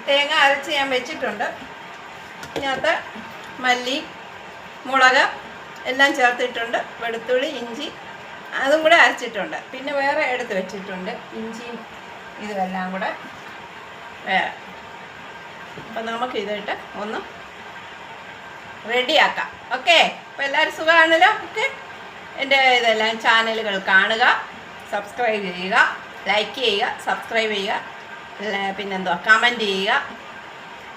തേങ്ങ അരച്ച് ഞാൻ വെച്ചിട്ടുണ്ട്. ഇതിനകത്ത് മല്ലി, മുളക് എല്ലാം ചേർത്തിട്ടുണ്ട്. വെളുത്തുള്ളി, ഇഞ്ചി അതും കൂടെ അരച്ചിട്ടുണ്ട്. പിന്നെ വേറെ എടുത്ത് വെച്ചിട്ടുണ്ട് ഇഞ്ചിയും ഇതുമെല്ലാം കൂടെ വേറെ. അപ്പം നമുക്കിതിട്ട് ഒന്ന് റെഡിയാക്കാം. ഓക്കെ, അപ്പോൾ എല്ലാവരും സുഖമാണല്ലോ. ഓക്കെ, എൻ്റെ ഇതെല്ലാം ചാനലുകൾ കാണുക, സബ്സ്ക്രൈബ് ചെയ്യുക, ലൈക്ക് ചെയ്യുക, സബ്സ്ക്രൈബ് ചെയ്യുക, പിന്നെന്തോ കമൻറ്റ് ചെയ്യുക,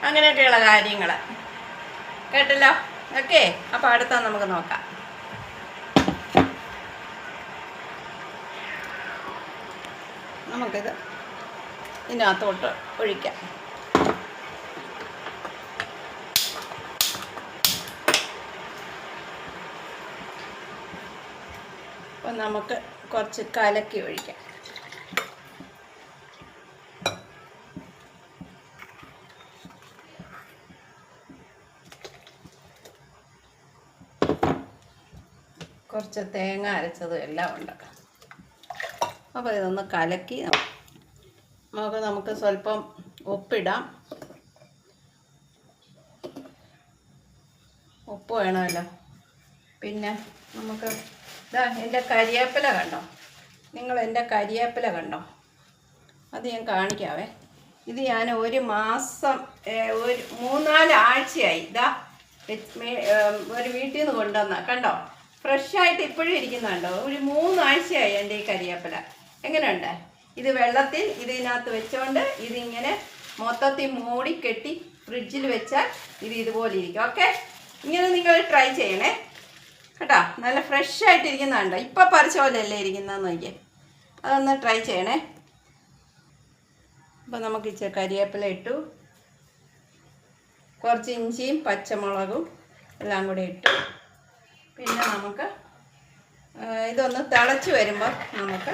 അങ്ങനെയൊക്കെയുള്ള കാര്യങ്ങൾ കേട്ടല്ലോ. ഓക്കെ, അപ്പോൾ അടുത്ത നമുക്ക് നോക്കാം. നമുക്കിത് ഇതിനകത്തോട്ട് ഒഴിക്കാം. അപ്പോൾ നമുക്ക് കുറച്ച് കലക്കി ഒഴിക്കാം. കുറച്ച് തേങ്ങ അരച്ചതും എല്ലാം ഉണ്ട്. അപ്പോൾ ഇതൊന്ന് കലക്കി നമുക്ക് സ്വല്പം ഉപ്പിടാം. ഉപ്പ് വേണമല്ലോ. പിന്നെ നമുക്ക് ഇതാ എൻ്റെ കരിവേപ്പില കണ്ടോ, നിങ്ങൾ എൻ്റെ കരിവേപ്പില കണ്ടോ, അത് ഞാൻ കാണിക്കാവേ. ഇത് ഞാൻ ഒരു മാസം ഒരു 3-4 ആഴ്ചയായി ഇതാ ഒരു വീട്ടിൽ നിന്ന് കൊണ്ടുവന്ന കണ്ടോ, ഫ്രഷായിട്ട് ഇപ്പോഴും ഇരിക്കുന്നുണ്ടോ. ഒരു 3 ആഴ്ചയായി എൻ്റെ ഈ കരിവേപ്പില. എങ്ങനെയുണ്ട്? ഇത് വെള്ളത്തിൽ ഇതിനകത്ത് വെച്ചുകൊണ്ട് ഇതിങ്ങനെ മൊത്തത്തിൽ മൂടി കെട്ടി ഫ്രിഡ്ജിൽ വെച്ചാൽ ഇത് ഇതുപോലെ ഇരിക്കും. ഓക്കെ, ഇങ്ങനെ നിങ്ങൾ ട്രൈ ചെയ്യണേ കേട്ടോ. നല്ല ഫ്രഷായിട്ടിരിക്കുന്നുണ്ടോ, ഇപ്പം പറിച്ച പോലെയല്ലേ ഇരിക്കുന്നതെന്ന് നോക്കിയേ. അതൊന്ന് ട്രൈ ചെയ്യണേ. അപ്പോൾ നമുക്ക് ഇച്ചിരി കരിവേപ്പില ഇട്ടു, കുറച്ച് ഇഞ്ചിയും പച്ചമുളകും എല്ലാം കൂടി ഇട്ടു. പിന്നെ നമുക്ക് ഇതൊന്ന് തിളച്ച് വരുമ്പോൾ നമുക്ക്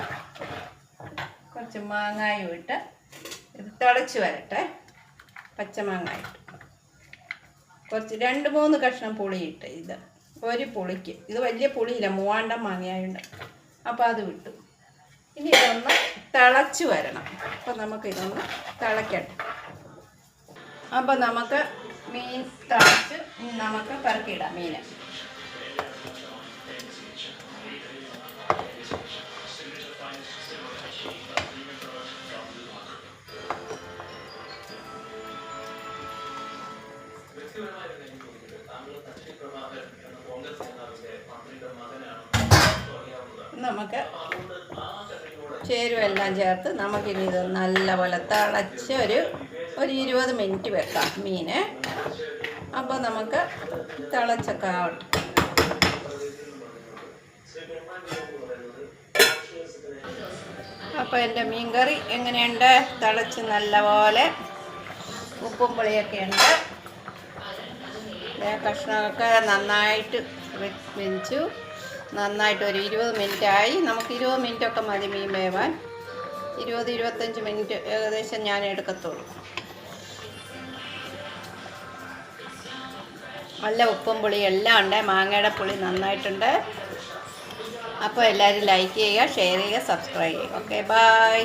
കുറച്ച് മാങ്ങായും ഇട്ട് ഇത് തിളച്ച് വരട്ടെ. പച്ചമാങ്ങായിട്ട് കുറച്ച് 2-3 കഷ്ണം പുളിയിട്ട്, ഇത് ഒരു പുളിക്ക്, ഇത് വലിയ പുളിയില്ല, 3 മാങ്ങയായുണ്ട്. അപ്പോൾ അത് വിട്ടു. ഇനി ഇതൊന്ന് തിളച്ച് വരണം. അപ്പോൾ നമുക്കിതൊന്ന് തിളക്കട്ടെ. അപ്പോൾ നമുക്ക് മീൻ തിളച്ച് നമുക്ക് പെറുക്കിയിടാം മീൻ. നമുക്ക് ചേരുവെല്ലാം ചേർത്ത് നമുക്കിനി ഇത് നല്ലപോലെ തിളച്ച് ഒരു 20 മിനിറ്റ് വെക്കാം മീന്. അപ്പോൾ നമുക്ക് തിളച്ചൊക്കെ ആവട്ടെ. അപ്പോൾ എൻ്റെ മീൻ കറി എങ്ങനെയുണ്ട്? തിളച്ച് നല്ലപോലെ ഉപ്പും പുളിയൊക്കെ ഉണ്ട്. കഷ്ണമൊക്കെ നന്നായിട്ട് വെച്ചു. നന്നായിട്ട് ഒരു 20 മിനിറ്റായി. നമുക്ക് 20 മിനിറ്റൊക്കെ മതി മീൻ വേവാൻ. 20-25 മിനിറ്റ് ഏകദേശം ഞാൻ എടുക്കത്തുള്ളൂ. നല്ല ഉപ്പും പുളിയും എല്ലാം ഉണ്ട്. മാങ്ങയുടെ പുളി നന്നായിട്ടുണ്ട്. അപ്പോൾ എല്ലാവരും ലൈക്ക് ചെയ്യുക, ഷെയർ ചെയ്യുക, സബ്സ്ക്രൈബ് ചെയ്യുക. Okay, by.